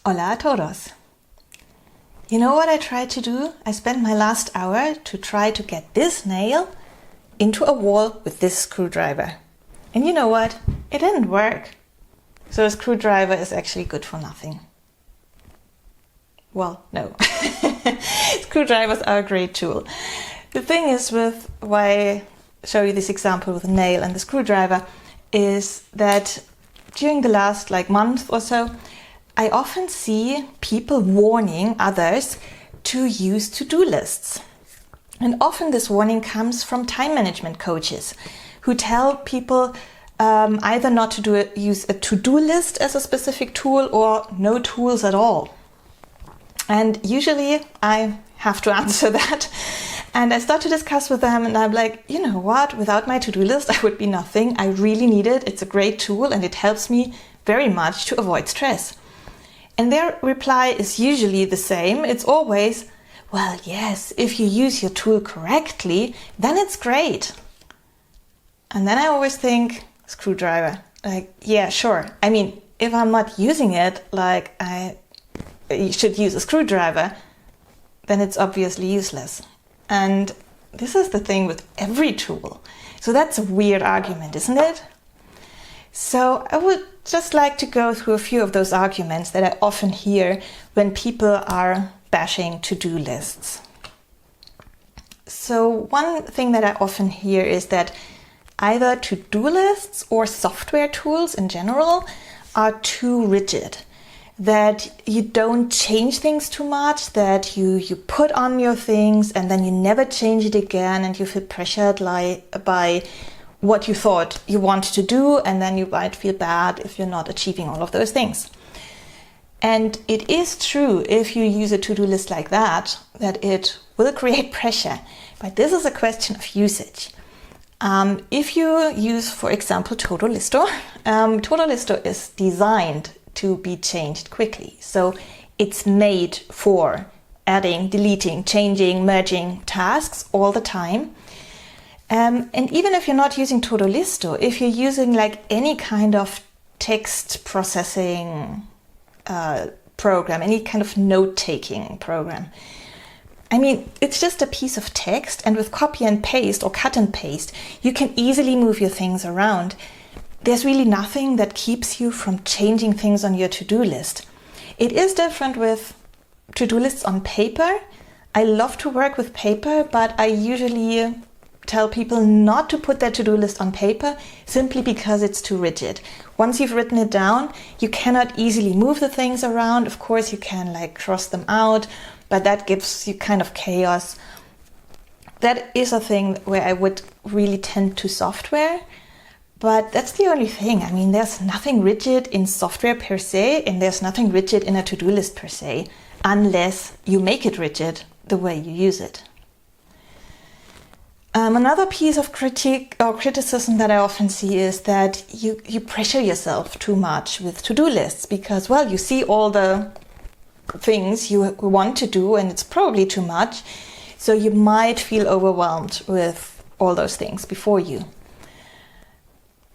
Hola a todos! You know what I tried to do? I spent my last hour to try to get this nail into a wall with this screwdriver. And you know what? It didn't work. So a screwdriver is actually good for nothing. Well, no. Screwdrivers are a great tool. The thing is with why I show you this example with a nail and the screwdriver is that during the last month or so, I often see people warning others to use to-do lists. And often this warning comes from time management coaches who tell people either not to use a to-do list as a specific tool or no tools at all. And usually I have to answer that. And I start to discuss with them and I'm like, you know what, without my to-do list I would be nothing. I really need it. It's a great tool and it helps me very much to avoid stress. And their reply is usually the same. It's always, well, yes, if you use your tool correctly, then it's great. And then I always think, screwdriver, yeah, sure. I mean, if I'm not using it, I should use a screwdriver, then it's obviously useless. And this is the thing with every tool. So that's a weird argument, isn't it? So I would just like to go through a few of those arguments that I often hear when people are bashing to-do lists. So one thing that I often hear is that either to-do lists or software tools in general are too rigid, that you don't change things too much, that you put on your things and then you never change it again and you feel pressured by what you thought you want to do, and then you might feel bad if you're not achieving all of those things. And it is true, if you use a to-do list like that it will create pressure. But this is a question of usage. If you use, for example, Totalisto, Totalisto is designed to be changed quickly. So it's made for adding, deleting, changing, merging tasks all the time. And even if you're not using Totalisto, if you're using any kind of text processing program, any kind of note-taking program, I mean, it's just a piece of text, and with copy and paste or cut and paste, you can easily move your things around. There's really nothing that keeps you from changing things on your to-do list. It is different with to-do lists on paper. I love to work with paper, but I usually tell people not to put their to-do list on paper simply because it's too rigid. Once you've written it down, you cannot easily move the things around. Of course, you can cross them out, but that gives you kind of chaos. That is a thing where I would really tend to software, but that's the only thing. I mean, there's nothing rigid in software per se, and there's nothing rigid in a to-do list per se, unless you make it rigid the way you use it. Another piece of critique or criticism that I often see is that you pressure yourself too much with to-do lists because, well, you see all the things you want to do and it's probably too much. So you might feel overwhelmed with all those things before you.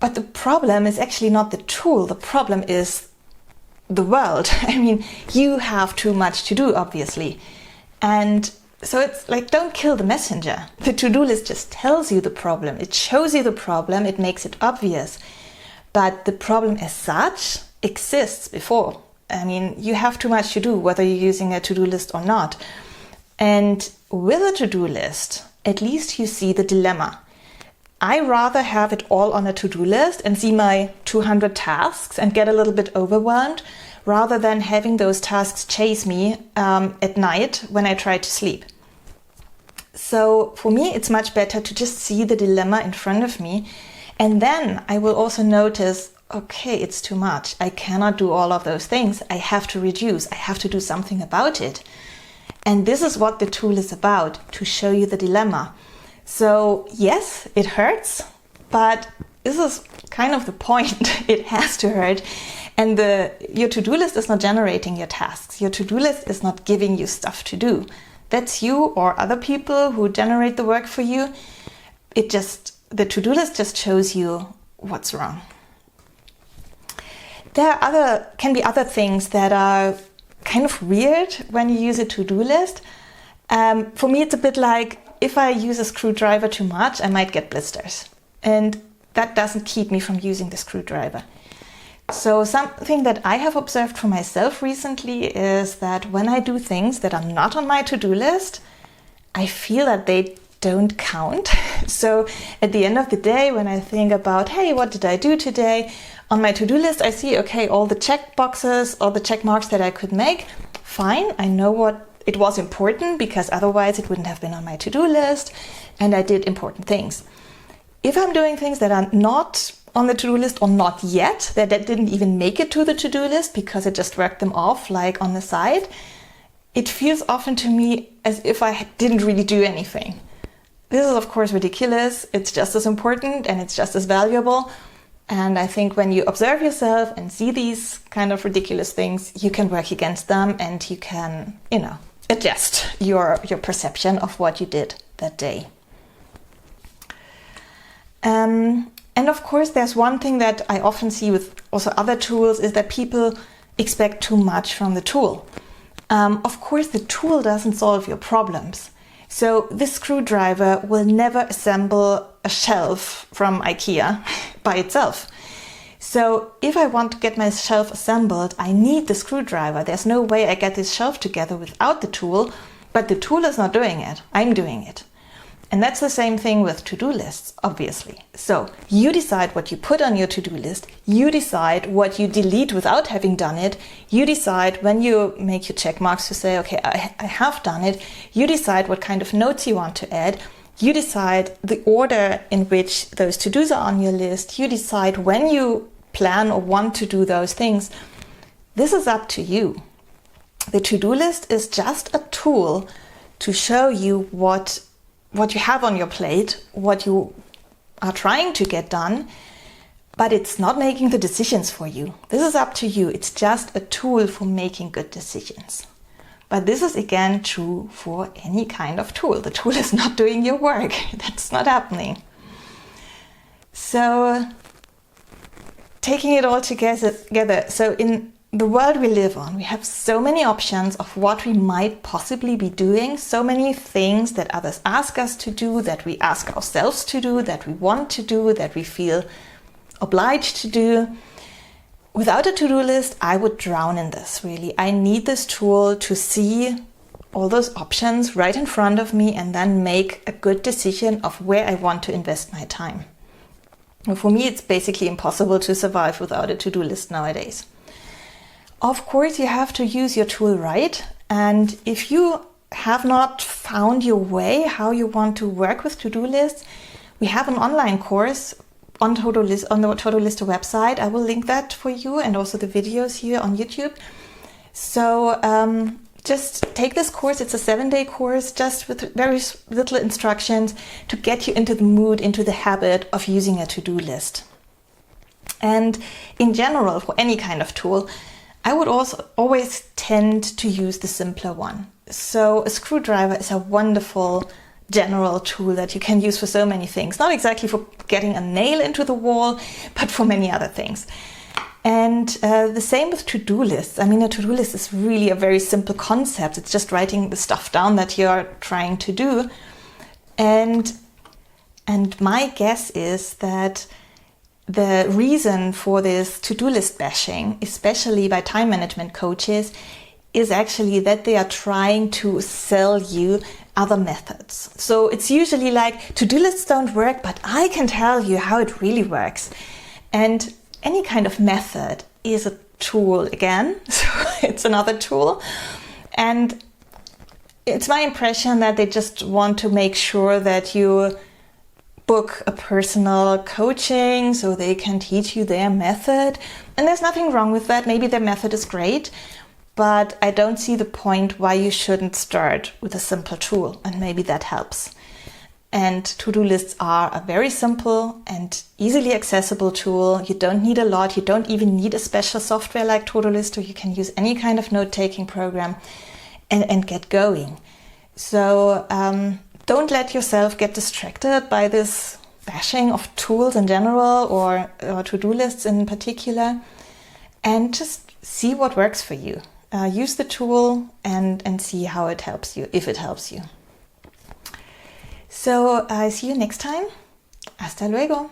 But the problem is actually not the tool. The problem is the world. I mean, you have too much to do, obviously. And so it's don't kill the messenger. The to-do list just tells you the problem. It shows you the problem. It makes it obvious. But the problem as such exists before. I mean, you have too much to do, whether you're using a to-do list or not. And with a to-do list, at least you see the dilemma. I rather have it all on a to-do list and see my 200 tasks and get a little bit overwhelmed, rather than having those tasks chase me at night when I try to sleep. So for me, it's much better to just see the dilemma in front of me. And then I will also notice, okay, it's too much. I cannot do all of those things. I have to reduce. I have to do something about it. And this is what the tool is about, to show you the dilemma. So yes, it hurts, but this is kind of the point. It has to hurt. And your to-do list is not generating your tasks. Your to-do list is not giving you stuff to do. That's you or other people who generate the work for you. The to-do list just shows you what's wrong. There can be other things that are kind of weird when you use a to-do list. For me, it's a bit like if I use a screwdriver too much, I might get blisters. And that doesn't keep me from using the screwdriver. So something that I have observed for myself recently is that when I do things that are not on my to-do list, I feel that they don't count. So at the end of the day, when I think about, hey, what did I do today? On my to-do list, I see, okay, all the check boxes, all the check marks that I could make. Fine, I know what it was important, because otherwise it wouldn't have been on my to-do list, and I did important things. If I'm doing things that are not on the to-do list or not yet, that didn't even make it to the to-do list because I just worked them off like on the side, it feels often to me as if I didn't really do anything. This is of course ridiculous. It's just as important and it's just as valuable. And I think when you observe yourself and see these kind of ridiculous things, you can work against them and you can, adjust your perception of what you did that day. And of course, there's one thing that I often see with also other tools is that people expect too much from the tool. Of course, the tool doesn't solve your problems. So this screwdriver will never assemble a shelf from IKEA by itself. So if I want to get my shelf assembled, I need the screwdriver. There's no way I get this shelf together without the tool, but the tool is not doing it. I'm doing it. And that's the same thing with to-do lists, obviously. So you decide what you put on your to-do list. You decide what you delete without having done it. You decide when you make your check marks to say, okay, I have done it. You decide what kind of notes you want to add. You decide the order in which those to-dos are on your list. You decide when you plan or want to do those things. This is up to you. The to-do list is just a tool to show you what you have on your plate, what you are trying to get done, but it's not making the decisions for you. This is up to you. It's just a tool for making good decisions. But this is again true for any kind of tool. The tool is not doing your work. That's not happening. So taking it all together, so in the world we live on, we have so many options of what we might possibly be doing, so many things that others ask us to do, that we ask ourselves to do, that we want to do, that we feel obliged to do. Without a to-do list, I would drown in this, really. I need this tool to see all those options right in front of me and then make a good decision of where I want to invest my time. And for me, it's basically impossible to survive without a to-do list nowadays. Of course, you have to use your tool right. And if you have not found your way, how you want to work with to-do lists, we have an online course on the To-Do-Lister website. I will link that for you and also the videos here on YouTube. So just take this course. It's a 7-day course just with very little instructions to get you into the mood, into the habit of using a to-do list. And in general, for any kind of tool, I would also always tend to use the simpler one. So a screwdriver is a wonderful general tool that you can use for so many things. Not exactly for getting a nail into the wall, but for many other things. And the same with to-do lists. I mean, a to-do list is really a very simple concept. It's just writing the stuff down that you're trying to do. And my guess is that the reason for this to-do list bashing, especially by time management coaches, is actually that they are trying to sell you other methods. So it's usually like, to-do lists don't work, but I can tell you how it really works. And any kind of method is a tool again, so it's another tool. And it's my impression that they just want to make sure that you book a personal coaching so they can teach you their method. And there's nothing wrong with that. Maybe their method is great, but I don't see the point why you shouldn't start with a simple tool, and maybe that helps. And to-do lists are a very simple and easily accessible tool. You don't need a lot. You don't even need a special software like To-Do-Lister. You can use any kind of note-taking program and get going. So don't let yourself get distracted by this bashing of tools in general or to-do lists in particular, and just see what works for you. use the tool and see how it helps you, if it helps you. So I see you next time. Hasta luego.